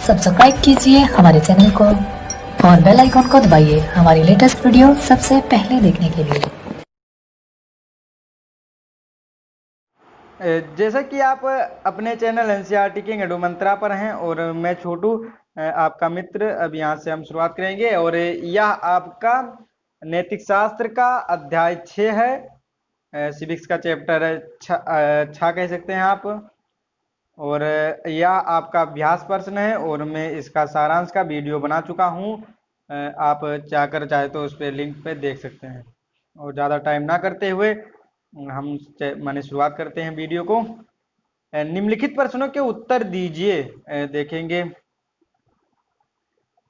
Subscribe कीजिए हमारे channel को और बेल आइकॉन को दबाइए हमारी लेटेस्ट वीडियो सबसे पहले देखने के लिए। जैसा कि आप अपने चैनल एनसीईआरटी किंग एडू मंत्रा पर हैं और मैं छोटू आपका मित्र। अब यहाँ से हम शुरुआत करेंगे और यह आपका नैतिक शास्त्र का अध्याय 6 है। सिविक्स का चैप्टर 6 कह सकते हैं आप। और यह आपका अभ्यास प्रश्न है और मैं इसका सारांश का वीडियो बना चुका हूँ। आप चाहे तो उस पर लिंक पे देख सकते हैं। और ज़्यादा टाइम ना करते हुए हम माने शुरुआत करते हैं वीडियो को। निम्नलिखित प्रश्नों के उत्तर दीजिए। देखेंगे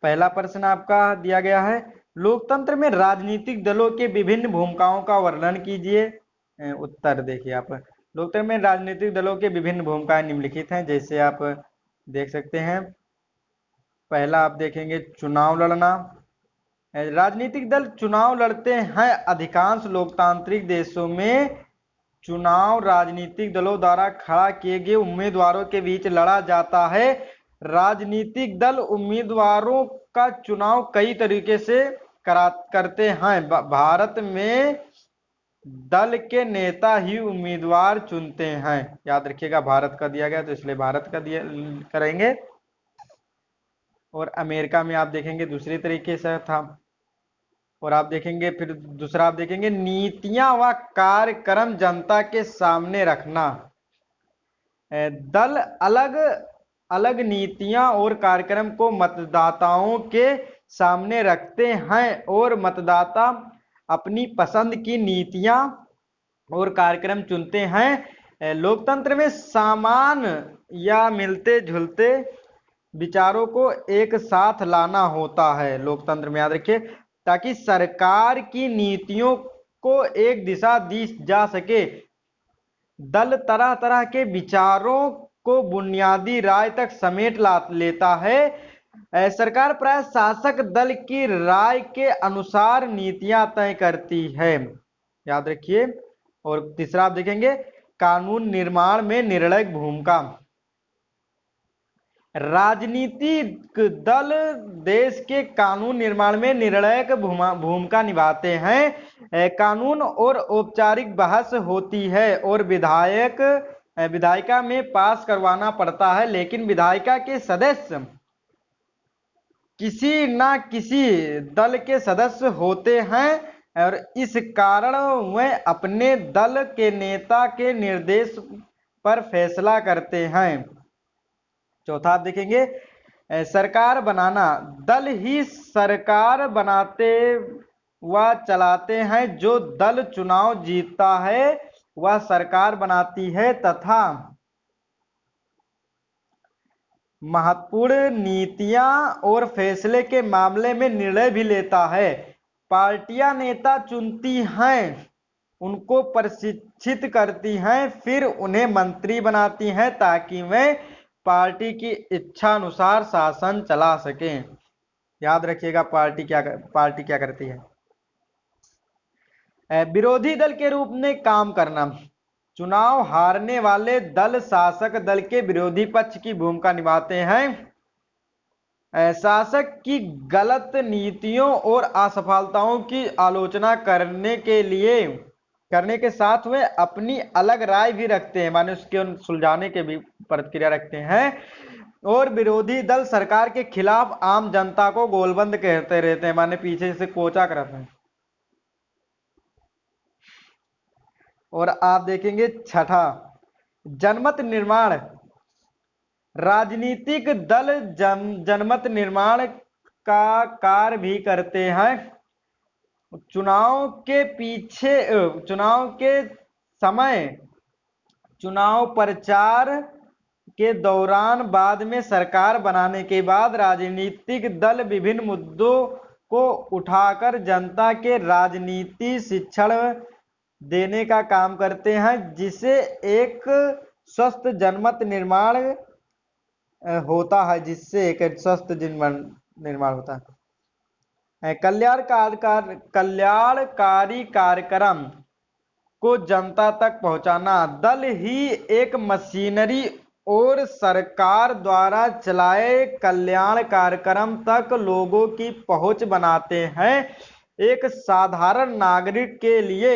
पहला प्रश्न आपका दिया गया है, लोकतंत्र में राजनीतिक दलों के विभिन्न भूमिकाओं का वर्णन कीजिए। उत्तर देखिए आप, लोकतंत्र में राजनीतिक दलों के विभिन्न भूमिकाएं निम्नलिखित हैं, जैसे आप देख सकते हैं। पहला आप देखेंगे चुनाव लड़ना। राजनीतिक दल चुनाव लड़ते हैं। अधिकांश लोकतांत्रिक देशों में चुनाव राजनीतिक दलों द्वारा खड़ा किए गए उम्मीदवारों के बीच लड़ा जाता है। राजनीतिक दल उम्मीदवारों का चुनाव कई तरीके से करते हैं। भारत में दल के नेता ही उम्मीदवार चुनते हैं। याद रखिएगा, भारत का दिया गया तो इसलिए भारत का दिया करेंगे। और अमेरिका में आप देखेंगे दूसरे तरीके से था। और आप देखेंगे फिर दूसरा आप देखेंगे नीतियां व कार्यक्रम जनता के सामने रखना। दल अलग अलग नीतियां और कार्यक्रम को मतदाताओं के सामने रखते हैं और मतदाता अपनी पसंद की नीतियां और कार्यक्रम चुनते हैं। लोकतंत्र में समान या मिलते जुलते विचारों को एक साथ लाना होता है। लोकतंत्र में याद रखिए, ताकि सरकार की नीतियों को एक दिशा दी जा सके। दल तरह तरह के विचारों को बुनियादी राय तक समेट लेता है। सरकार प्राय शासक दल की राय के अनुसार नीतियां तय करती है। याद रखिए। और तीसरा आप देखेंगे कानून निर्माण में निर्णायक भूमिका। राजनीतिक दल देश के कानून निर्माण में निर्णायक भूमिका निभाते हैं। कानून और औपचारिक बहस होती है और विधायिका में पास करवाना पड़ता है, लेकिन विधायिका के सदस्य किसी ना किसी दल के सदस्य होते हैं और इस कारण वे अपने दल के नेता के निर्देश पर फैसला करते हैं। चौथा आप देखेंगे सरकार बनाना। दल ही सरकार बनाते व चलाते हैं। जो दल चुनाव जीतता है वह सरकार बनाती है तथा महत्वपूर्ण नीतियां और फैसले के मामले में निर्णय भी लेता है। पार्टियां नेता चुनती हैं, उनको प्रशिक्षित करती हैं, फिर उन्हें मंत्री बनाती हैं ताकि वे पार्टी की इच्छा अनुसार शासन चला सकें। याद रखिएगा पार्टी क्या करती है। विरोधी दल के रूप में काम करना। चुनाव हारने वाले दल शासक दल के विरोधी पक्ष की भूमिका निभाते हैं। शासक की गलत नीतियों और असफलताओं की आलोचना करने के साथ वे अपनी अलग राय भी रखते हैं, माने उसके सुलझाने के भी प्रतिक्रिया रखते हैं। और विरोधी दल सरकार के खिलाफ आम जनता को गोलबंद कहते रहते हैं, माने पीछे से कोचा करते हैं। और आप देखेंगे छठा जनमत निर्माण। राजनीतिक दल जनमत निर्माण का कार्य भी करते हैं। चुनाव के समय, चुनाव प्रचार के दौरान, बाद में सरकार बनाने के बाद राजनीतिक दल विभिन्न मुद्दों को उठाकर जनता के राजनीति शिक्षण देने का काम करते हैं, जिसे एक स्वस्थ जनमत निर्माण होता है, कल्याणकारी कार्यक्रम को जनता तक पहुंचाना। दल ही एक मशीनरी और सरकार द्वारा चलाए कल्याण कार्यक्रम तक लोगों की पहुंच बनाते हैं। एक साधारण नागरिक के लिए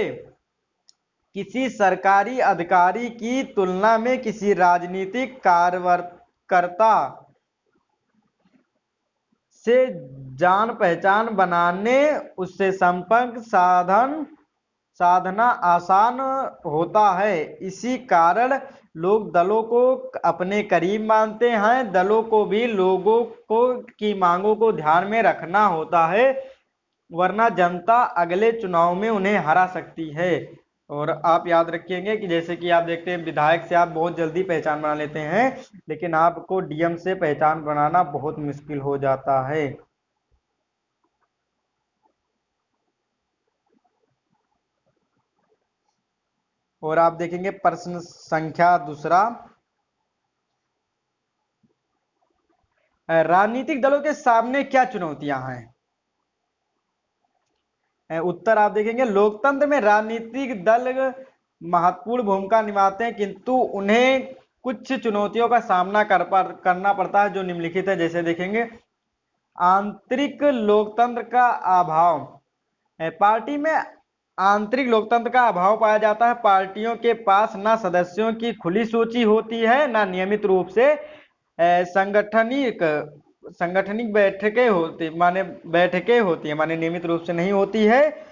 किसी सरकारी अधिकारी की तुलना में किसी राजनीतिक कार्यकर्ता से जान पहचान बनाने, उससे संपर्क साधना आसान होता है। इसी कारण लोग दलों को अपने करीब मानते हैं। दलों को भी लोगों को की मांगों को ध्यान में रखना होता है, वरना जनता अगले चुनाव में उन्हें हरा सकती है। और आप याद रखेंगे कि जैसे कि आप देखते हैं विधायक से आप बहुत जल्दी पहचान बना लेते हैं, लेकिन आपको डीएम से पहचान बनाना बहुत मुश्किल हो जाता है। और आप देखेंगे प्रश्न संख्या दूसरा, राजनीतिक दलों के सामने क्या चुनौतियां हैं? उत्तर आप देखेंगे लोकतंत्र में राजनीतिक दल महत्वपूर्ण भूमिका निभाते हैं, किंतु उन्हें कुछ चुनौतियों का सामना करना पड़ता है जो निम्नलिखित है। जैसे देखेंगे आंतरिक लोकतंत्र का अभाव। पार्टी में आंतरिक लोकतंत्र का अभाव पाया जाता है। पार्टियों के पास ना सदस्यों की खुली सूची होती है, ना नियमित रूप से संगठनिक संगठनिक बैठकें होती है, माने नियमित रूप से नहीं होती है।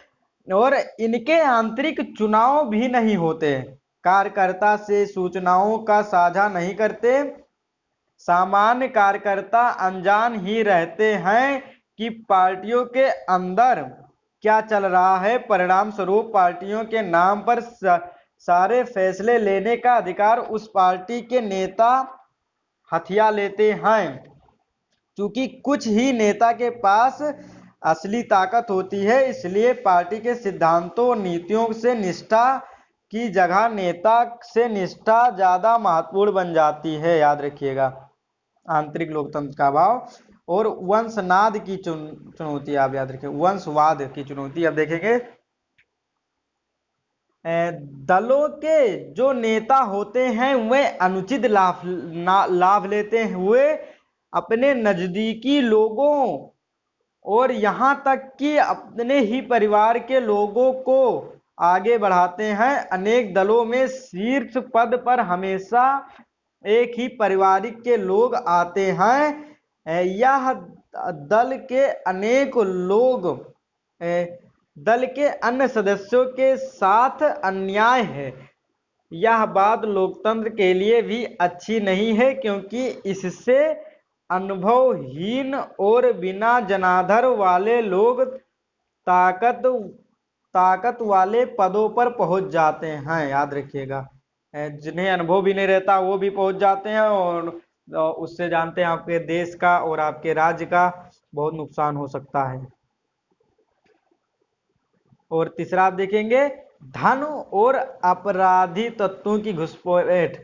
और इनके आंतरिक चुनाव भी नहीं होते। कार्यकर्ता से सूचनाओं का साझा नहीं करते। सामान्य कार्यकर्ता अनजान ही रहते हैं कि पार्टियों के अंदर क्या चल रहा है। परिणाम स्वरूप पार्टियों के नाम पर सारे फैसले लेने का अधिकार उस पार्टी के नेता हथिया लेते हैं। क्योंकि कुछ ही नेता के पास असली ताकत होती है, इसलिए पार्टी के सिद्धांतों और नीतियों से निष्ठा की जगह नेता से निष्ठा ज्यादा महत्वपूर्ण बन जाती है। याद रखिएगा आंतरिक लोकतंत्र का अभाव। और वंशनाद की चुनौती आप याद रखिए, वंशवाद की चुनौती। अब देखेंगे दलों के जो नेता होते हैं वे अनुचित लाभ लेते हुए अपने नजदीकी लोगों और यहां तक कि अपने ही परिवार के लोगों को आगे बढ़ाते हैं। अनेक दलों में शीर्ष पद पर हमेशा एक ही पारिवारिक के लोग आते हैं। यह दल के अनेक लोग दल के अन्य सदस्यों के साथ अन्याय है। यह बात लोकतंत्र के लिए भी अच्छी नहीं है, क्योंकि इससे अनुभवहीन और बिना जनाधार वाले लोग ताकत वाले पदों पर पहुंच जाते हैं। याद रखिएगा जिन्हें अनुभव भी नहीं रहता वो भी पहुंच जाते हैं, और उससे जानते हैं आपके देश का और आपके राज्य का बहुत नुकसान हो सकता है। और तीसरा आप देखेंगे धन और अपराधी तत्वों की घुसपैठ।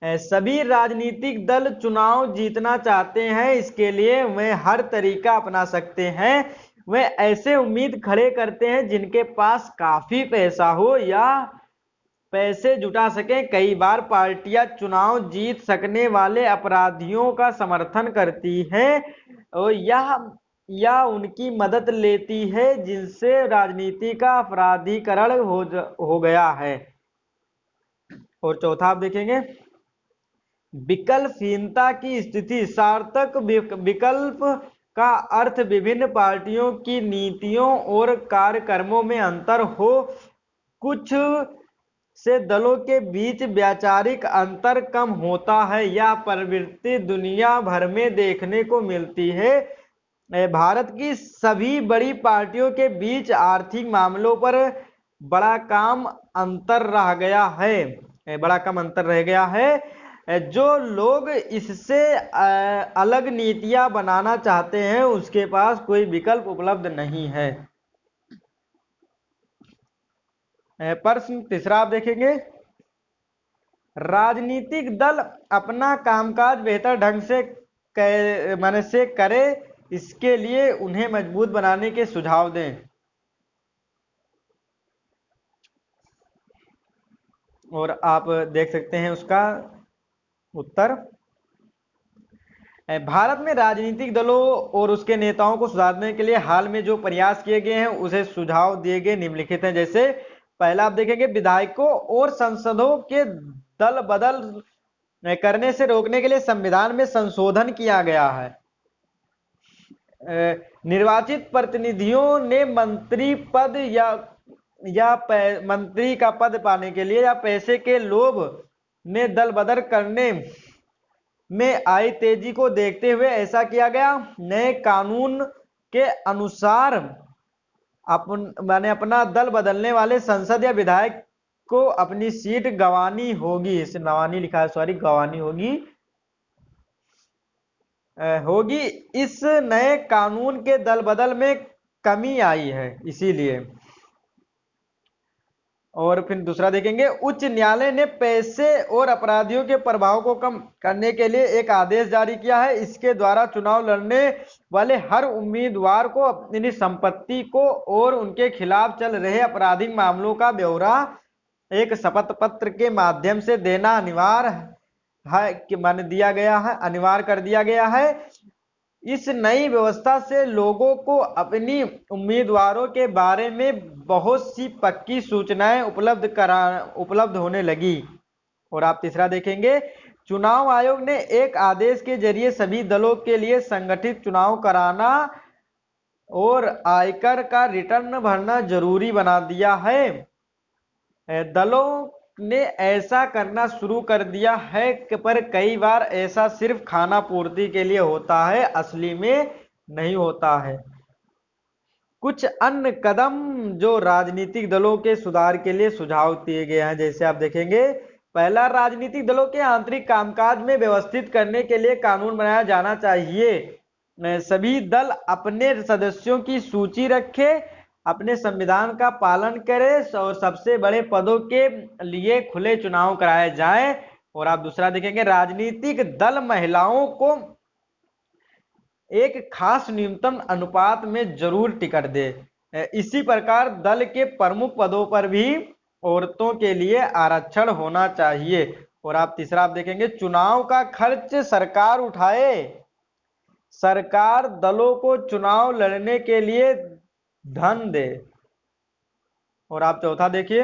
सभी राजनीतिक दल चुनाव जीतना चाहते हैं, इसके लिए वे हर तरीका अपना सकते हैं। वे ऐसे उम्मीद खड़े करते हैं जिनके पास काफी पैसा हो या पैसे जुटा सकें। कई बार पार्टियां चुनाव जीत सकने वाले अपराधियों का समर्थन करती हैं और यह उनकी मदद लेती है, जिनसे राजनीति का अपराधीकरण हो गया है। और चौथा आप देखेंगे विकल्पहीनता की स्थिति। सार्थक विकल्प का अर्थ विभिन्न पार्टियों की नीतियों और कार्यक्रमों में अंतर हो। कुछ से दलों के बीच वैचारिक अंतर कम होता है। यह प्रवृत्ति दुनिया भर में देखने को मिलती है। भारत की सभी बड़ी पार्टियों के बीच आर्थिक मामलों पर बड़ा कम अंतर रह गया है। जो लोग इससे अलग नीतियां बनाना चाहते हैं उसके पास कोई विकल्प उपलब्ध नहीं है। प्रश्न तीसरा आप देखेंगे राजनीतिक दल अपना कामकाज बेहतर ढंग से करे, इसके लिए उन्हें मजबूत बनाने के सुझाव दें। और आप देख सकते हैं उसका उत्तर, भारत में राजनीतिक दलों और उसके नेताओं को सुधारने के लिए हाल में जो प्रयास किए गए हैं उसे सुझाव दिए गए निम्नलिखित हैं। जैसे पहला आप देखेंगे, विधायकों और सांसदों के दल बदल करने से रोकने के लिए संविधान में संशोधन किया गया है। निर्वाचित प्रतिनिधियों ने मंत्री पद या मंत्री का पद पाने के लिए या पैसे के लोभ में दल बदल करने में आई तेजी को देखते हुए ऐसा किया गया। नए कानून के अनुसार माने अपना दल बदलने वाले सांसद या विधायक को अपनी सीट गंवानी होगी, इसे गंवानी लिखा है, सॉरी गंवानी होगी। इस नए कानून के दल बदल में कमी आई है इसीलिए। और फिर दूसरा देखेंगे, उच्च न्यायालय ने पैसे और अपराधियों के प्रभाव को कम करने के लिए एक आदेश जारी किया है। इसके द्वारा चुनाव लड़ने वाले हर उम्मीदवार को अपनी संपत्ति को और उनके खिलाफ चल रहे आपराधिक मामलों का ब्यौरा एक शपथ पत्र के माध्यम से देना अनिवार्य है कि अनिवार्य कर दिया गया है। इस नई व्यवस्था से लोगों को अपनी उम्मीदवारों के बारे में बहुत सी पक्की सूचनाएं उपलब्ध होने लगी। और आप तीसरा देखेंगे, चुनाव आयोग ने एक आदेश के जरिए सभी दलों के लिए संगठित चुनाव कराना और आयकर का रिटर्न भरना जरूरी बना दिया है। दलों ने ऐसा करना शुरू कर दिया है पर कई बार ऐसा सिर्फ खाना पूर्ति के लिए होता है, असली में नहीं होता है। कुछ अन्य कदम जो राजनीतिक दलों के सुधार के लिए सुझाव दिए गए हैं, जैसे आप देखेंगे, पहला, राजनीतिक दलों के आंतरिक कामकाज में व्यवस्थित करने के लिए कानून बनाया जाना चाहिए। सभी दल अपने सदस्यों की सूची रखे, अपने संविधान का पालन करे और सबसे बड़े पदों के लिए खुले चुनाव कराए जाएं। और आप दूसरा देखेंगे, राजनीतिक दल महिलाओं को एक खास न्यूनतम अनुपात में जरूर टिकट दे। इसी प्रकार दल के प्रमुख पदों पर भी औरतों के लिए आरक्षण होना चाहिए। और आप तीसरा आप देखेंगे, चुनाव का खर्च सरकार उठाए। सरकार दलों को चुनाव लड़ने के लिए धन दे। और आप चौथा देखिए,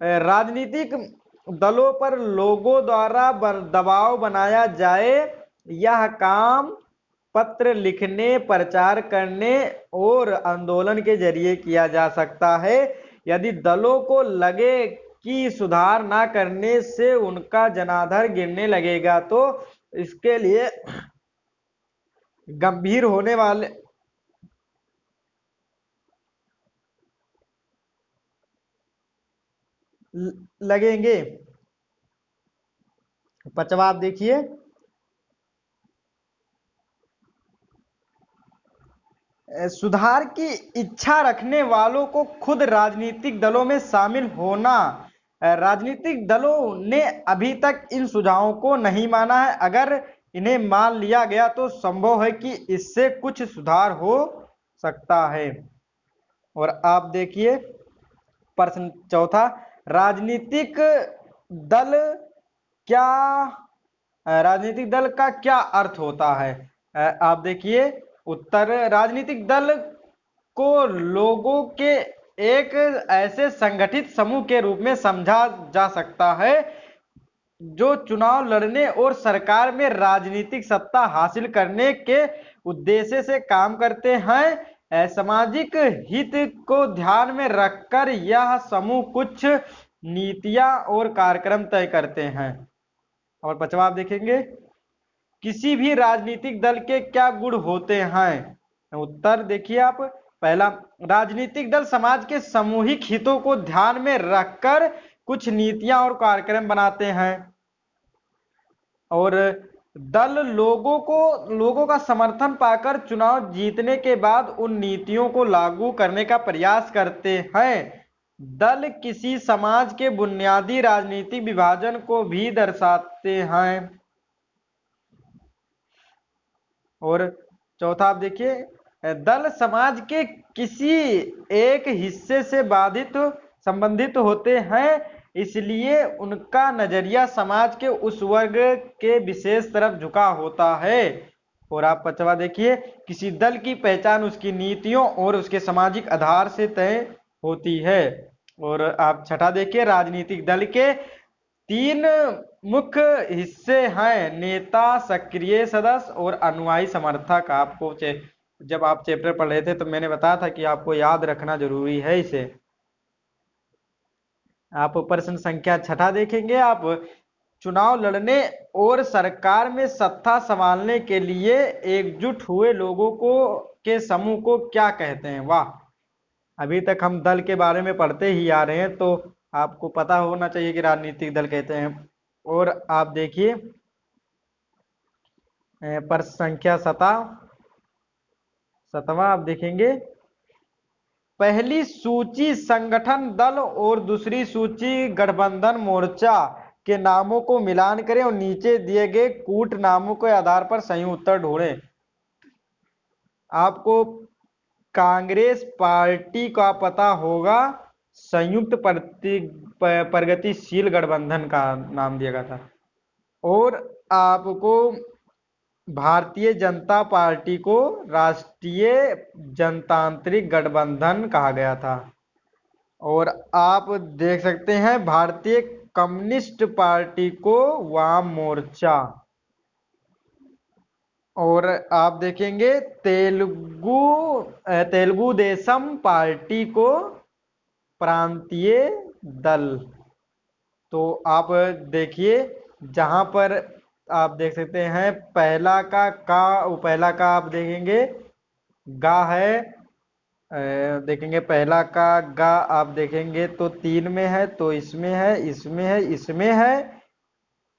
राजनीतिक दलों पर लोगों द्वारा दबाव बनाया जाए। यह काम पत्र लिखने, प्रचार करने और आंदोलन के जरिए किया जा सकता है। यदि दलों को लगे कि सुधार ना करने से उनका जनाधार गिरने लगेगा तो इसके लिए गंभीर होने वाले लगेंगे। पांचवा आप देखिए, सुधार की इच्छा रखने वालों को खुद राजनीतिक दलों में शामिल होना। राजनीतिक दलों ने अभी तक इन सुझावों को नहीं माना है। अगर इन्हें मान लिया गया तो संभव है कि इससे कुछ सुधार हो सकता है। और आप देखिए प्रश्न चौथा, राजनीतिक दल का क्या अर्थ होता है? आप देखिए उत्तर, राजनीतिक दल को लोगों के एक ऐसे संगठित समूह के रूप में समझा जा सकता है जो चुनाव लड़ने और सरकार में राजनीतिक सत्ता हासिल करने के उद्देश्य से काम करते हैं। सामाजिक हित को ध्यान में रखकर यह समूह कुछ नीतियां और कार्यक्रम तय करते हैं। और पांचवा आप देखेंगे, किसी भी राजनीतिक दल के क्या गुण होते हैं? उत्तर देखिए आप, पहला, राजनीतिक दल समाज के सामूहिक हितों को ध्यान में रखकर कुछ नीतियां और कार्यक्रम बनाते हैं। और दल लोगों का समर्थन पाकर चुनाव जीतने के बाद उन नीतियों को लागू करने का प्रयास करते हैं। दल किसी समाज के बुनियादी राजनीतिक विभाजन को भी दर्शाते हैं। और चौथा आप देखिए, दल समाज के किसी एक हिस्से से संबंधित होते हैं। इसलिए उनका नजरिया समाज के उस वर्ग के विशेष तरफ झुका होता है। और आप 5वां देखिए, किसी दल की पहचान उसकी नीतियों और उसके सामाजिक आधार से तय होती है। और आप 6वां देखिए, राजनीतिक दल के 3 मुख्य हिस्से हैं, नेता, सक्रिय सदस्य और अनुयायी समर्थक। आपको जब आप चैप्टर पढ़ रहे थे तो मैंने बताया था कि आपको याद रखना जरूरी है इसे। आप प्रश्न संख्या 6 देखेंगे, आप चुनाव लड़ने और सरकार में सत्ता संभालने के लिए एकजुट हुए लोगों को के समूह को क्या कहते हैं? वाह, अभी तक हम दल के बारे में पढ़ते ही आ रहे हैं, तो आपको पता होना चाहिए कि राजनीतिक दल कहते हैं। और आप देखिए प्रश्न संख्या 7वां आप देखेंगे, पहली सूची संगठन दल और दूसरी सूची गठबंधन मोर्चा के नामों को मिलान करें और नीचे दिए गए कूट नामों के आधार पर सही उत्तर ढूंढें। आपको कांग्रेस पार्टी का पता होगा, संयुक्त प्रगतिशील गठबंधन का नाम दिया गया था। और आपको भारतीय जनता पार्टी को राष्ट्रीय जनतांत्रिक गठबंधन कहा गया था। और आप देख सकते हैं भारतीय कम्युनिस्ट पार्टी को वाम मोर्चा। और आप देखेंगे तेलुगु देशम पार्टी को प्रांतीय दल। तो आप देखिए, जहां पर आप देख सकते हैं पहला का आप देखेंगे गा है, देखेंगे पहला का गा आप देखेंगे तो 3 में है, तो इसमें है, इसमें है, इसमें है।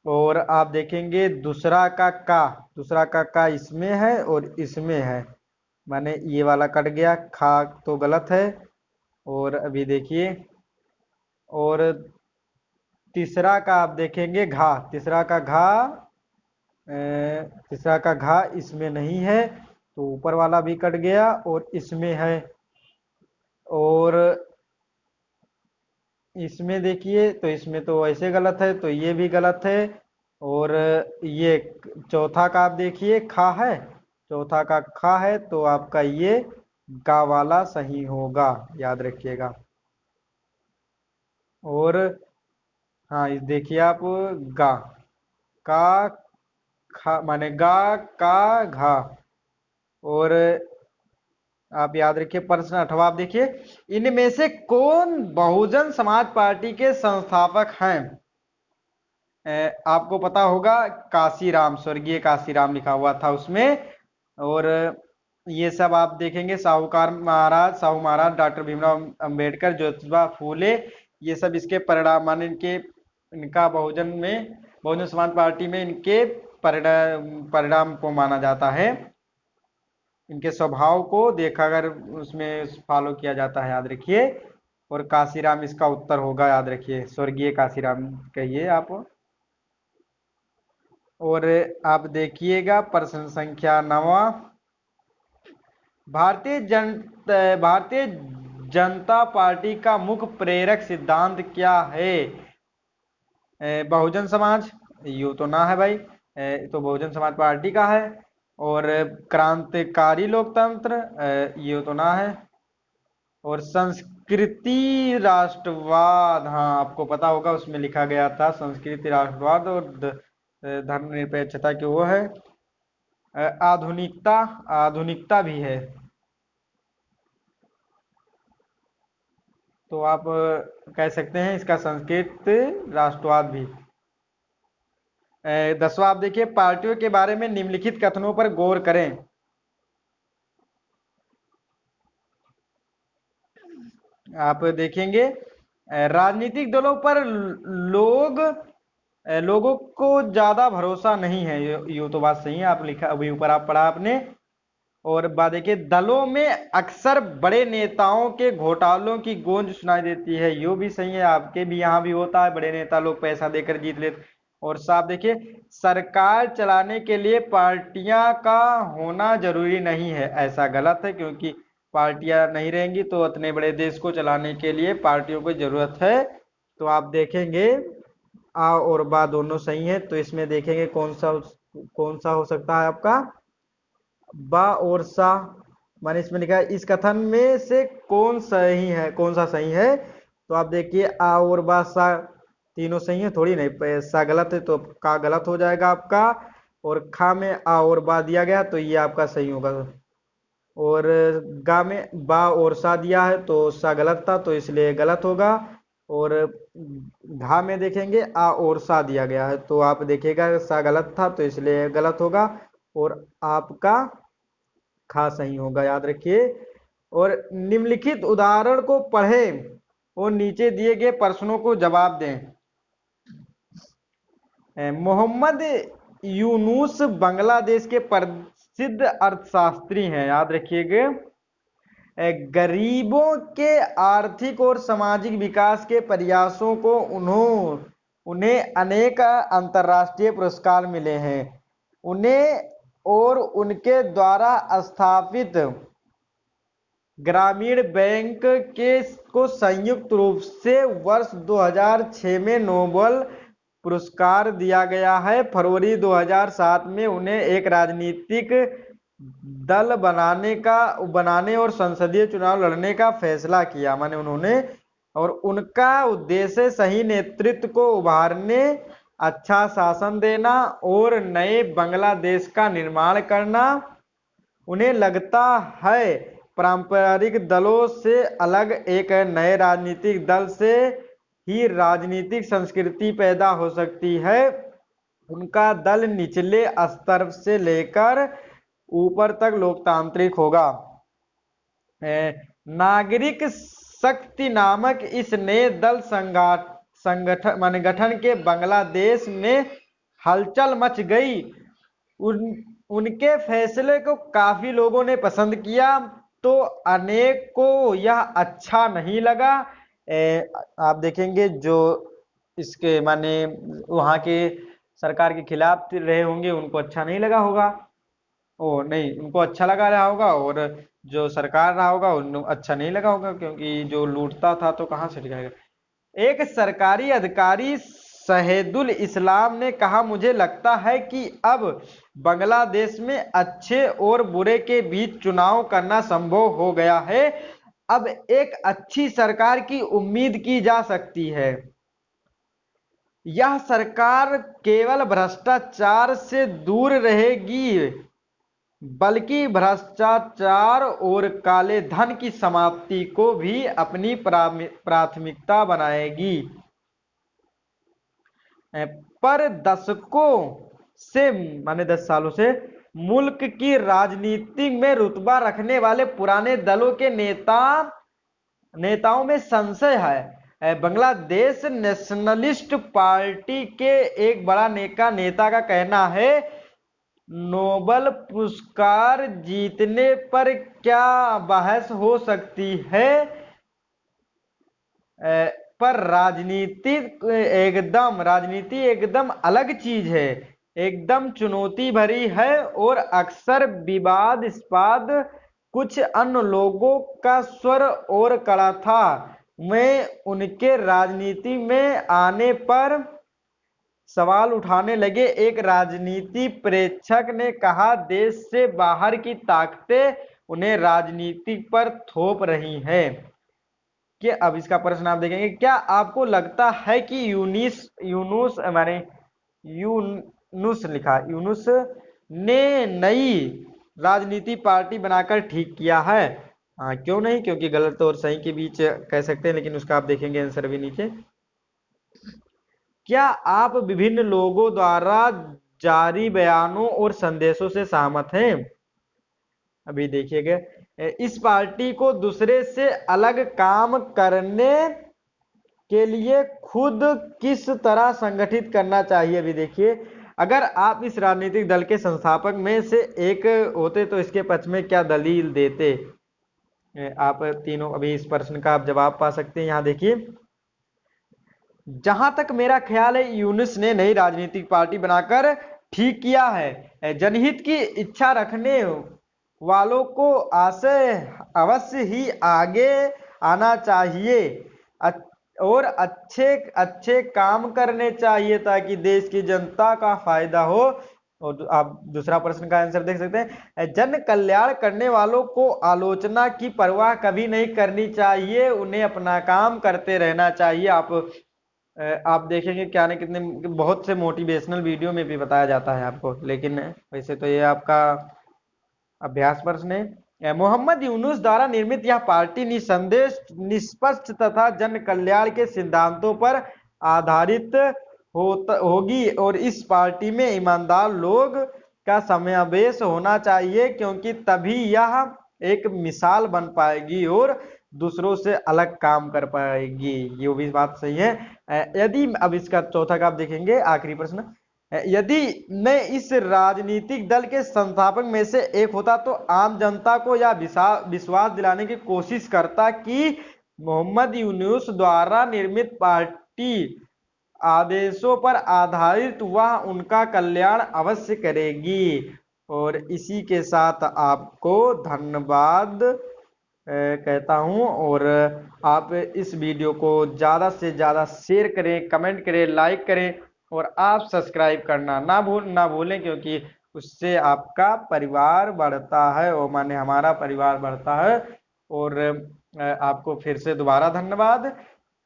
और आप देखेंगे दूसरा का इसमें है और इसमें है, माने ये वाला कट गया, खा तो गलत है। और अभी देखिए, और तीसरा का आप देखेंगे तीसरा का घा इसमें नहीं है, तो ऊपर वाला भी कट गया और इसमें है। और इसमें देखिए, तो इसमें तो ऐसे गलत है, तो ये भी गलत है। और ये चौथा का आप देखिए खा है, चौथा का खा है, तो आपका ये गा वाला सही होगा, याद रखिएगा। और हाँ, इस देखिए आप गा का खा माने गा का घा। और आप याद रखिए प्रश्न 8वां आप देखिए, इनमें से कौन बहुजन समाज पार्टी के संस्थापक हैं? आपको पता होगा काशीराम, स्वर्गीय काशीराम लिखा हुआ था उसमें। और ये सब आप देखेंगे साहू महाराज, डॉक्टर भीमराव अंबेडकर, ज्योतिबा फूले, ये सब इसके परिणाम माने इनका बहुजन समाज पार्टी में इनके परिणाम को माना जाता है। इनके स्वभाव को देखा अगर उसमें फॉलो किया जाता है, याद रखिए। और काशीराम इसका उत्तर होगा, याद रखिए, स्वर्गीय काशीराम कहिए आप। और आप देखिएगा प्रश्न संख्या 9वां, भारतीय जनता पार्टी का मुख्य प्रेरक सिद्धांत क्या है? बहुजन समाज, यू तो ना है भाई, तो बहुजन समाज पार्टी का है। और क्रांतिकारी लोकतंत्र, ये तो ना है। और संस्कृति राष्ट्रवाद, हाँ आपको पता होगा उसमें लिखा गया था संस्कृति राष्ट्रवाद। और धर्मनिरपेक्षता की वो है। आधुनिकता भी है। तो आप कह सकते हैं इसका संस्कृत राष्ट्रवाद भी। 10वां आप देखिए, पार्टियों के बारे में निम्नलिखित कथनों पर गौर करें। आप देखेंगे राजनीतिक दलों पर लोगों को ज्यादा भरोसा नहीं है, ये तो बात सही है, आप लिखा अभी ऊपर आप पढ़ा आपने। और बात देखिए, दलों में अक्सर बड़े नेताओं के घोटालों की गूंज सुनाई देती है, ये भी सही है, आपके भी यहाँ भी होता है, बड़े नेता लोग पैसा देकर जीत लेते। और साफ देखिए, सरकार चलाने के लिए पार्टियां का होना जरूरी नहीं है, ऐसा गलत है, क्योंकि पार्टियां नहीं रहेंगी तो इतने बड़े देश को चलाने के लिए पार्टियों की जरूरत है। तो आप देखेंगे आ और बा दोनों सही है, तो इसमें देखेंगे कौन सा हो सकता है आपका बा और सा। माने इसमें लिखा है इस कथन में से कौन सा सही है। तो आप देखिए आ और बा सा तीनों सही है, थोड़ी नहीं, सा गलत है तो का गलत हो जाएगा आपका, और खा में आ और बा दिया गया तो ये आपका सही होगा। और गा में बा और सा दिया है तो सा गलत था तो इसलिए गलत होगा। और घा में देखेंगे आ और सा दिया गया है तो आप देखिएगा सा गलत था तो इसलिए गलत होगा, और आपका खा सही होगा, याद रखिए। और निम्नलिखित उदाहरण को पढ़ें और नीचे दिए गए प्रश्नों को जवाब दें। मोहम्मद यूनुस बांग्लादेश के प्रसिद्ध अर्थशास्त्री हैं, याद रखिएगा। गरीबों के आर्थिक और सामाजिक विकास के प्रयासों को उन्हें अनेक अंतर्राष्ट्रीय पुरस्कार मिले हैं। उन्हें और उनके द्वारा स्थापित ग्रामीण बैंक को संयुक्त रूप से वर्ष 2006 में नोबेल पुरस्कार दिया गया है। फरवरी 2007 में उन्हें एक राजनीतिक दल बनाने और संसदीय चुनाव लड़ने का फैसला किया, माने उन्होंने, और उनका उद्देश्य सही नेतृत्व को उभारने, अच्छा शासन देना और नए बांग्लादेश का निर्माण करना। उन्हें लगता है पारंपरिक दलों से अलग एक नए राजनीतिक दल से ही राजनीतिक संस्कृति पैदा हो सकती है। उनका दल निचले स्तर से लेकर ऊपर तक लोकतांत्रिक होगा। नागरिक शक्ति नामक इस नए दल गठन के बांग्लादेश में हलचल मच गई। उनके फैसले को काफी लोगों ने पसंद किया तो अनेक को यह अच्छा नहीं लगा। आप देखेंगे जो इसके माने वहां के सरकार के खिलाफ रहे होंगे उनको अच्छा नहीं लगा होगा, ओ नहीं, उनको अच्छा लगा रहा होगा, और जो सरकार रहा होगा उनको अच्छा नहीं लगा होगा, क्योंकि जो लूटता था तो कहाँ से टिकाएगा। एक सरकारी अधिकारी शहीदुल इस्लाम ने कहा, मुझे लगता है कि अब बांग्लादेश में अच्छे और बुरे के बीच चुनाव करना संभव हो गया है। अब एक अच्छी सरकार की उम्मीद की जा सकती है। यह सरकार केवल भ्रष्टाचार से दूर रहेगी बल्कि भ्रष्टाचार और काले धन की समाप्ति को भी अपनी प्राथमिकता बनाएगी। पर दशकों से माने 10 सालों से मुल्क की राजनीति में रुतबा रखने वाले पुराने दलों के नेताओं में संशय है। बांग्लादेश नेशनलिस्ट पार्टी के एक बड़ा नेता का कहना है, नोबेल पुरस्कार जीतने पर क्या बहस हो सकती है, पर राजनीति एकदम अलग चीज है, एकदम चुनौती भरी है और अक्सर विवादास्पद। कुछ अन्य लोगों का स्वर और कड़ा था। मैं उनके राजनीति में आने पर सवाल उठाने लगे। एक राजनीति प्रेक्षक ने कहा, देश से बाहर की ताकतें उन्हें राजनीति पर थोप रही हैं। कि अब इसका प्रश्न आप देखेंगे, क्या आपको लगता है कि यूनुस ने नई राजनीति पार्टी बनाकर ठीक किया है? हाँ, क्यों नहीं, क्योंकि गलत और सही के बीच कह सकते हैं, लेकिन उसका आप देखेंगे आंसर भी नीचे। क्या आप विभिन्न लोगों द्वारा जारी बयानों और संदेशों से सहमत हैं? अभी देखिएगा, इस पार्टी को दूसरे से अलग काम करने के लिए खुद किस तरह संगठित करना चाहिए? अभी देखिए, अगर आप इस राजनीतिक दल के संस्थापक में से एक होते तो इसके पक्ष में क्या दलील देते? आप तीनों अभी इस प्रश्न का आप जवाब पा सकते हैं। यहाँ देखिए, जहां तक मेरा ख्याल है यूनुस ने नई राजनीतिक पार्टी बनाकर ठीक किया है। जनहित की इच्छा रखने वालों को अवश्य ही आगे आना चाहिए और अच्छे अच्छे काम करने चाहिए ताकि देश की जनता का फायदा हो। और आप दूसरा प्रश्न का आंसर देख सकते हैं, जन कल्याण करने वालों को आलोचना की परवाह कभी नहीं करनी चाहिए, उन्हें अपना काम करते रहना चाहिए। आप देखेंगे क्या नहीं कितने बहुत से मोटिवेशनल वीडियो में भी बताया जाता है आपको, लेकिन वैसे तो ये आपका अभ्यास प्रश्न है। मोहम्मद यूनुस द्वारा निर्मित यह पार्टी निसंदेह निष्पक्ष तथा जन कल्याण के सिद्धांतों पर आधारित होगी और इस पार्टी में ईमानदार लोग का समावेश होना चाहिए, क्योंकि तभी यह एक मिसाल बन पाएगी और दूसरों से अलग काम कर पाएगी। ये भी बात सही है। यदि अब इसका चौथा का आप देखेंगे, आखिरी प्रश्न, यदि मैं इस राजनीतिक दल के संस्थापक में से एक होता तो आम जनता को यह विश्वास दिलाने की कोशिश करता कि मोहम्मद यूनुस द्वारा निर्मित पार्टी आदेशों पर आधारित वह उनका कल्याण अवश्य करेगी। और इसी के साथ आपको धन्यवाद कहता हूं, और आप इस वीडियो को ज़्यादा से ज़्यादा शेयर करें, कमेंट करें, लाइक करें, और आप सब्सक्राइब करना ना भूलें, क्योंकि उससे आपका परिवार बढ़ता है और माने हमारा परिवार बढ़ता है। और आपको फिर से दोबारा धन्यवाद,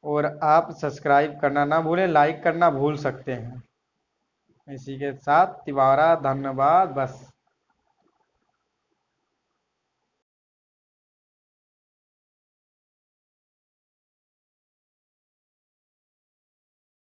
और आप सब्सक्राइब करना ना भूलें, लाइक करना भूल सकते हैं। इसी के साथ दोबारा धन्यवाद। बस।